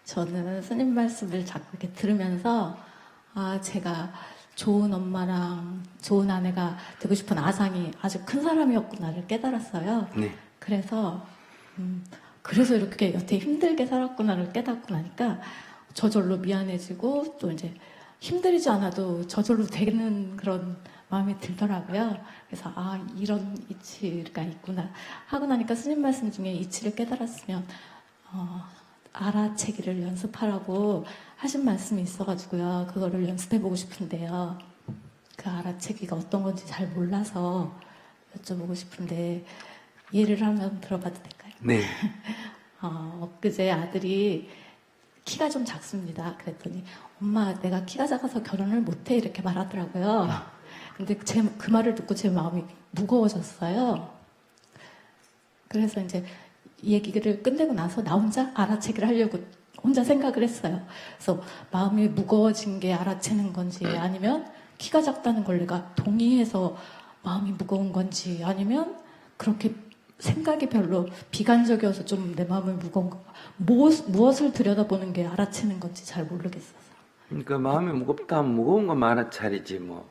저는 스님 말씀을 자꾸 이렇게 들으면서 제가 좋은 엄마랑 좋은 아내가 되고 싶은 아상이 아주 큰 사람이었구나를 깨달았어요. 네. 그래서 이렇게 여태 힘들게 살았구나를 깨닫고 나니까 저절로 미안해지고 또 이제 힘들이지 않아도 저절로 되는 그런 마음이 들더라고요. 그래서 이런 이치가 있구나 하고 나니까 스님 말씀 중에 이치를 깨달았으면 알아채기를 연습하라고 하신 말씀이 있어가지고요. 그거를 연습해보고 싶은데요. 그 알아채기가 어떤 건지 잘 몰라서 여쭤보고 싶은데 예를 한번 들어봐도 될까요? 네. 엊그제 아들이 키가 좀 작습니다. 그랬더니 엄마 내가 키가 작아서 결혼을 못해 이렇게 말하더라고요. 근데 그 말을 듣고 제 마음이 무거워졌어요. 그래서 이제 이 얘기를 끝내고 나서 나 혼자 알아채기를 하려고 혼자 생각을 했어요. 그래서 마음이 무거워진 게 알아채는 건지 아니면 키가 작다는 걸 내가 동의해서 마음이 무거운 건지 아니면 그렇게 생각이 별로 비관적이어서 좀 내 마음을 무거운 거 무엇을 들여다보는 게 알아채는 건지 잘 모르겠어서. 그러니까 마음이 무겁다면 무거운 것만 알아차리지 뭐.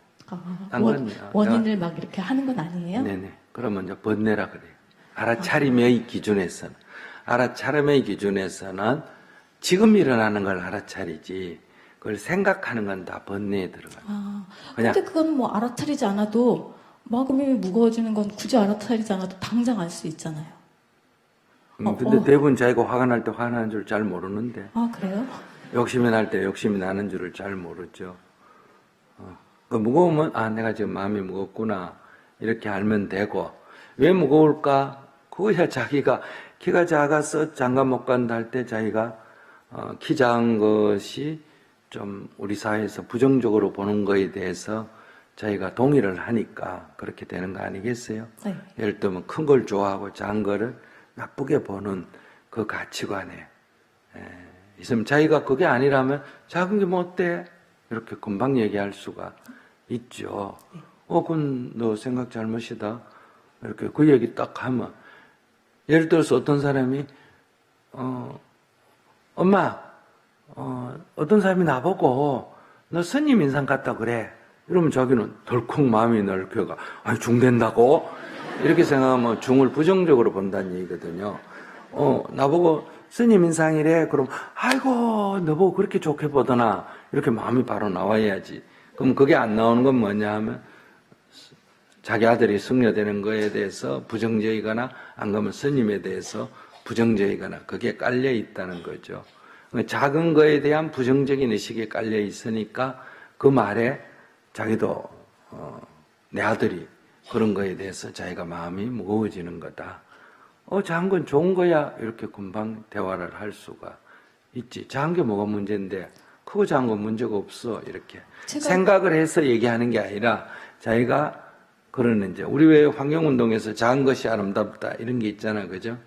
원인을 막 이렇게 하는 건 아니에요? 네네. 그러면 이제 번뇌라 그래요. 알아차림의 기준에서는. 알아차림의 기준에서는 지금 일어나는 걸 알아차리지 그걸 생각하는 건 다 번뇌에 들어가요. 근데 그건 뭐 알아차리지 않아도 마음이 무거워지는 건 굳이 알아차리지 않아도 당장 알 수 있잖아요. 근데 대부분 자기가 화가 날 때 화나는 줄 잘 모르는데. 그래요? 욕심이 날 때 욕심이 나는 줄을 잘 모르죠. 그 무거우면 내가 지금 마음이 무겁구나 이렇게 알면 되고 왜 무거울까? 그거야 자기가 키가 작아서 장가 못 간다 할 때 자기가 키 작은 것이 좀 우리 사회에서 부정적으로 보는 거에 대해서 자기가 동의를 하니까 그렇게 되는 거 아니겠어요? 네. 예를 들면 큰 걸 좋아하고 작은 거를 나쁘게 보는 그 가치관에 있으면 자기가 그게 아니라면 작은 게 뭐 어때? 이렇게 금방 얘기할 수가 있죠. 그건 너 생각 잘못이다. 이렇게 그 얘기 딱 하면 예를 들어서 어떤 사람이 엄마 어떤 사람이 나보고 너 스님 인상 같다 그래. 이러면 자기는 덜컥 마음이 넓혀가 중된다고? 이렇게 생각하면 중을 부정적으로 본다는 얘기거든요. 나보고 스님 인상이래. 그럼 아이고 너보고 그렇게 좋게 보더나. 이렇게 마음이 바로 나와야지. 그럼 그게 안 나오는 건 뭐냐 하면 자기 아들이 승려되는 거에 대해서 부정적이거나 안 그러면 스님에 대해서 부정적이거나 그게 깔려 있다는 거죠. 작은 거에 대한 부정적인 의식이 깔려 있으니까 그 말에 자기도 내 아들이 그런 거에 대해서 자기가 마음이 무거워지는 거다. 작은 건 좋은 거야. 이렇게 금방 대화를 할 수가 있지. 작은 게 뭐가 문제인데 크고 작은 건 문제가 없어. 이렇게 생각을 해서 얘기하는 게 아니라 자기가 그러는 이제 우리 왜 환경운동에서 작은 것이 아름답다 이런 게 있잖아. 그죠?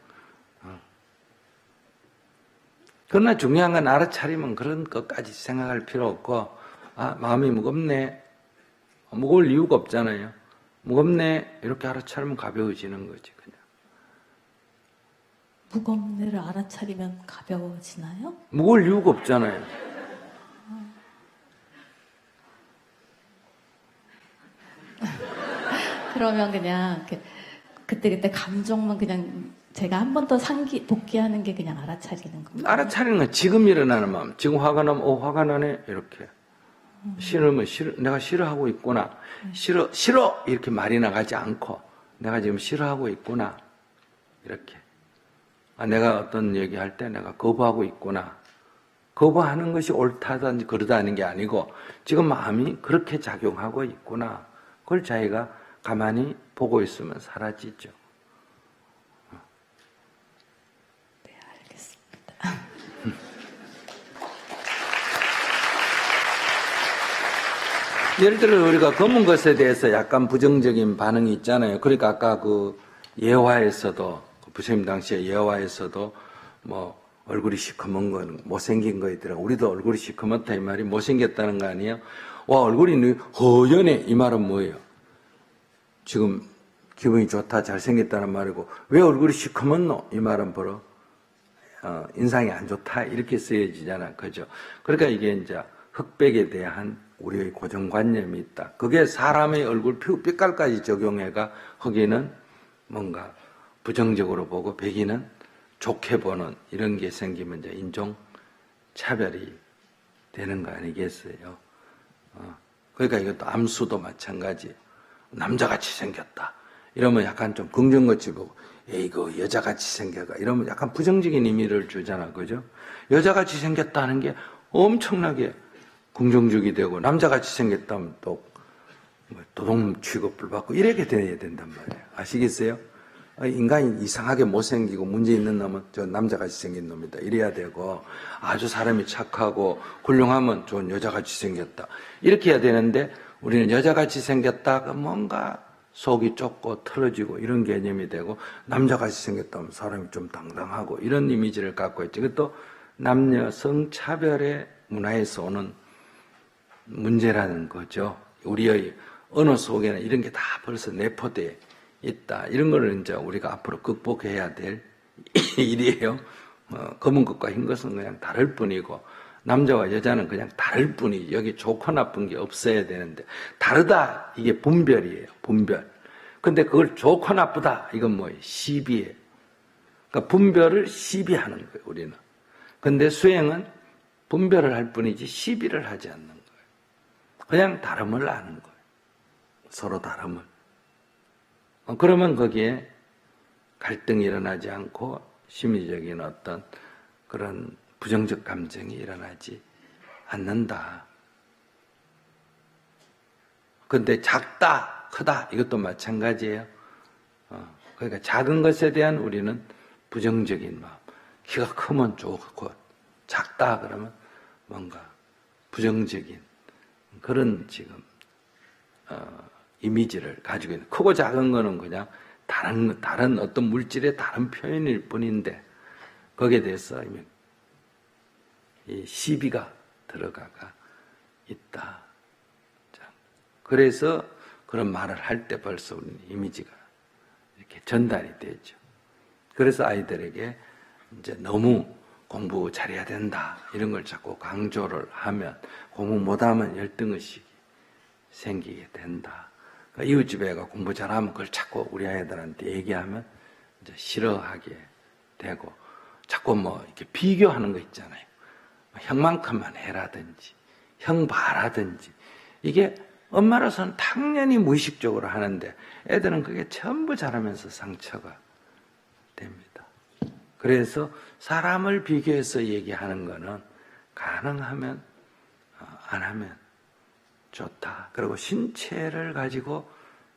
그러나 중요한 건 알아차리면 그런 것까지 생각할 필요 없고 마음이 무겁네. 무거울 이유가 없잖아요. 무겁네. 이렇게 알아차리면 가벼워지는 거지 그냥. 무겁네를 알아차리면 가벼워지나요? 무거울 이유가 없잖아요. 그러면 그냥 그때 감정만 그냥 제가 한 번 더 복귀하는 게 그냥 알아차리는 겁니다. 알아차리는 건 지금 일어나는 마음. 지금 화가 나면 화가 나네 이렇게. 싫으면 내가 싫어하고 있구나. 싫어 이렇게 말이 나가지 않고 내가 지금 싫어하고 있구나 이렇게. 내가 어떤 얘기할 때 내가 거부하고 있구나. 거부하는 것이 옳다든지 그러다는 게 아니고 지금 마음이 그렇게 작용하고 있구나. 그걸 자기가 가만히 보고 있으면 사라지죠. 네, 알겠습니다. 예를 들어 우리가 검은 것에 대해서 약간 부정적인 반응이 있잖아요. 그러니까 아까 그 예화에서도 부처님 당시에 예화에서도 뭐 얼굴이 시커먼 건 못생긴 거 있더라고. 우리도 얼굴이 시커멓다 이 말이 못생겼다는 거 아니에요? 얼굴이 허연해 이 말은 뭐예요? 지금 기분이 좋다 잘생겼다는 말이고 왜 얼굴이 시커먼노? 이 말은 바로 인상이 안 좋다 이렇게 쓰여지잖아, 그죠? 그러니까 이게 이제 흑백에 대한 우리의 고정관념이 있다. 그게 사람의 얼굴 피부 빛깔까지 적용해가 흑인은 뭔가 부정적으로 보고 백인은 좋게 보는 이런 게 생기면 이제 인종 차별이 되는 거 아니겠어요? 그러니까 이것도 암수도 마찬가지. 남자같이 생겼다. 이러면 약간 좀 긍정같이 보고, 이거 여자같이 생겨가. 이러면 약간 부정적인 의미를 주잖아. 그죠? 여자같이 생겼다는 게 엄청나게 긍정적이 되고, 남자같이 생겼다면 또 도둑 취급을 받고, 이렇게 돼야 된단 말이에요. 아시겠어요? 인간이 이상하게 못생기고 문제 있는 놈은 저 남자같이 생긴 놈이다. 이래야 되고, 아주 사람이 착하고 훌륭하면 좋은 여자같이 생겼다. 이렇게 해야 되는데, 우리는 여자같이 생겼다가 뭔가 속이 좁고 털어지고 이런 개념이 되고, 남자같이 생겼다면 사람이 좀 당당하고 이런 이미지를 갖고 있지. 그것도 남녀 성차별의 문화에서 오는 문제라는 거죠. 우리의 언어 속에는 이런 게 다 벌써 내포되어 있다. 이런 거를 이제 우리가 앞으로 극복해야 될 일이에요. 검은 것과 흰 것은 그냥 다를 뿐이고, 남자와 여자는 그냥 다를 뿐이지. 여기 좋고 나쁜 게 없어야 되는데, 다르다. 이게 분별이에요. 분별. 근데 그걸 좋고 나쁘다. 이건 뭐예요? 시비예요. 그러니까 분별을 시비하는 거예요, 우리는. 근데 수행은 분별을 할 뿐이지 시비를 하지 않는 거예요. 그냥 다름을 아는 거예요. 서로 다름을. 그러면 거기에 갈등이 일어나지 않고 심리적인 어떤 그런 부정적 감정이 일어나지 않는다. 근데 작다, 크다 이것도 마찬가지예요. 그러니까 작은 것에 대한 우리는 부정적인 마음. 키가 크면 좋고 작다 그러면 뭔가 부정적인 그런 지금 이미지를 가지고 있는. 크고 작은 거는 그냥 다른 어떤 물질의 다른 표현일 뿐인데, 거기에 대해서 이 시비가 들어가가 있다. 자, 그래서 그런 말을 할 때 벌써 우리는 이미지가 이렇게 전달이 되죠. 그래서 아이들에게 이제 너무 공부 잘해야 된다 이런 걸 자꾸 강조를 하면 공부 못하면 열등의식이 생기게 된다. 그러니까 이웃집에 가 공부 잘하면 그걸 자꾸 우리 아이들한테 얘기하면 이제 싫어하게 되고, 자꾸 뭐 이렇게 비교하는 거 있잖아요. 형만큼만 해라든지, 형 봐라든지. 이게 엄마로서는 당연히 무의식적으로 하는데 애들은 그게 전부 잘하면서 상처가 됩니다. 그래서 사람을 비교해서 얘기하는 거는 가능하면 안 하면 좋다. 그리고 신체를 가지고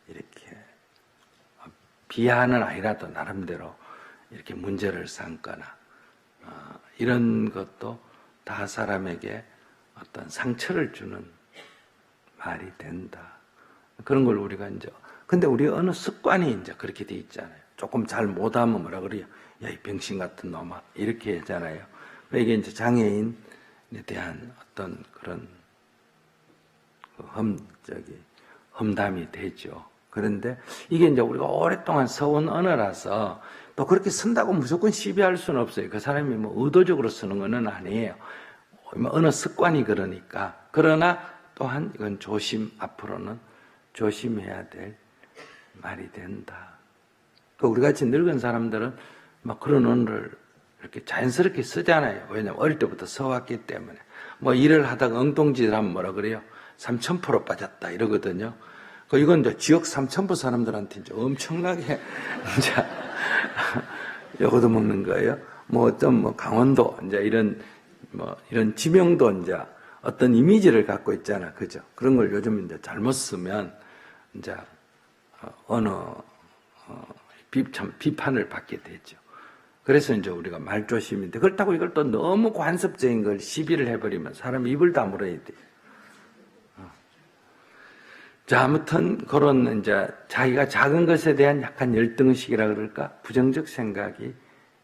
이렇게 비하하는 아이라도 나름대로 이렇게 문제를 삼거나 이런 것도 다 사람에게 어떤 상처를 주는 말이 된다. 그런 걸 우리가 이제, 근데 우리 어느 습관이 이제 그렇게 돼 있잖아요. 조금 잘 못하면 뭐라 그래요? 야, 이 병신 같은 놈아. 이렇게 하잖아요. 이게 이제 장애인에 대한 어떤 그런 험담이 되죠. 그런데 이게 이제 우리가 오랫동안 써온 언어라서 또 그렇게 쓴다고 무조건 시비할 수는 없어요. 그 사람이 뭐 의도적으로 쓰는 건 아니에요. 언어 습관이 그러니까. 그러나 또한 이건 앞으로는 조심해야 될 말이 된다. 우리 같이 늙은 사람들은 막 그런 언어를 이렇게 자연스럽게 쓰잖아요. 왜냐면 어릴 때부터 써왔기 때문에. 뭐 일을 하다가 엉뚱짓을 하면 뭐라 그래요? 3000% 빠졌다 이러거든요. 이건 이제 지역 3000% 사람들한테 이제 엄청나게 이제 요거도 먹는 거예요. 뭐 어떤 뭐 강원도 이제 이런 지명도 이제 어떤 이미지를 갖고 있잖아, 그죠? 그런 걸 요즘 이제 잘못 쓰면 이제 비판을 받게 되죠. 그래서 이제 우리가 말조심인데, 그렇다고 이걸 또 너무 관습적인 걸 시비를 해버리면 사람 입을 다물어야 돼요. 자, 아무튼 그런 이제 자기가 작은 것에 대한 약간 열등의식이라 그럴까? 부정적 생각이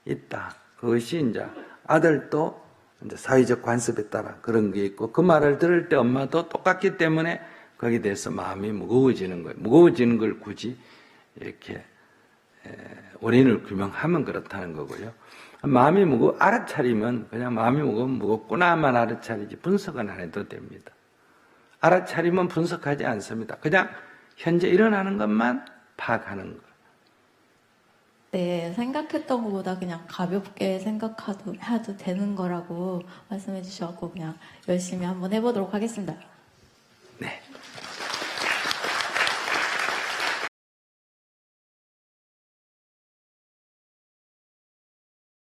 있다. 그것이 이제 아들도 이제 사회적 관습에 따라 그런 게 있고, 그 말을 들을 때 엄마도 똑같기 때문에 거기에 대해서 마음이 무거워지는 거예요. 무거워지는 걸 굳이 이렇게 원인을 규명하면 그렇다는 거고요. 마음이 무거 알아차리면 그냥 마음이 무거우면 무겁구나만 알아차리지 분석은 안 해도 됩니다. 알아차리면 분석하지 않습니다. 그냥 현재 일어나는 것만 파악하는 거. 네, 생각했던 것보다 그냥 가볍게 생각해도 되는 거라고 말씀해 주셔서 그냥 열심히 한번 해보도록 하겠습니다.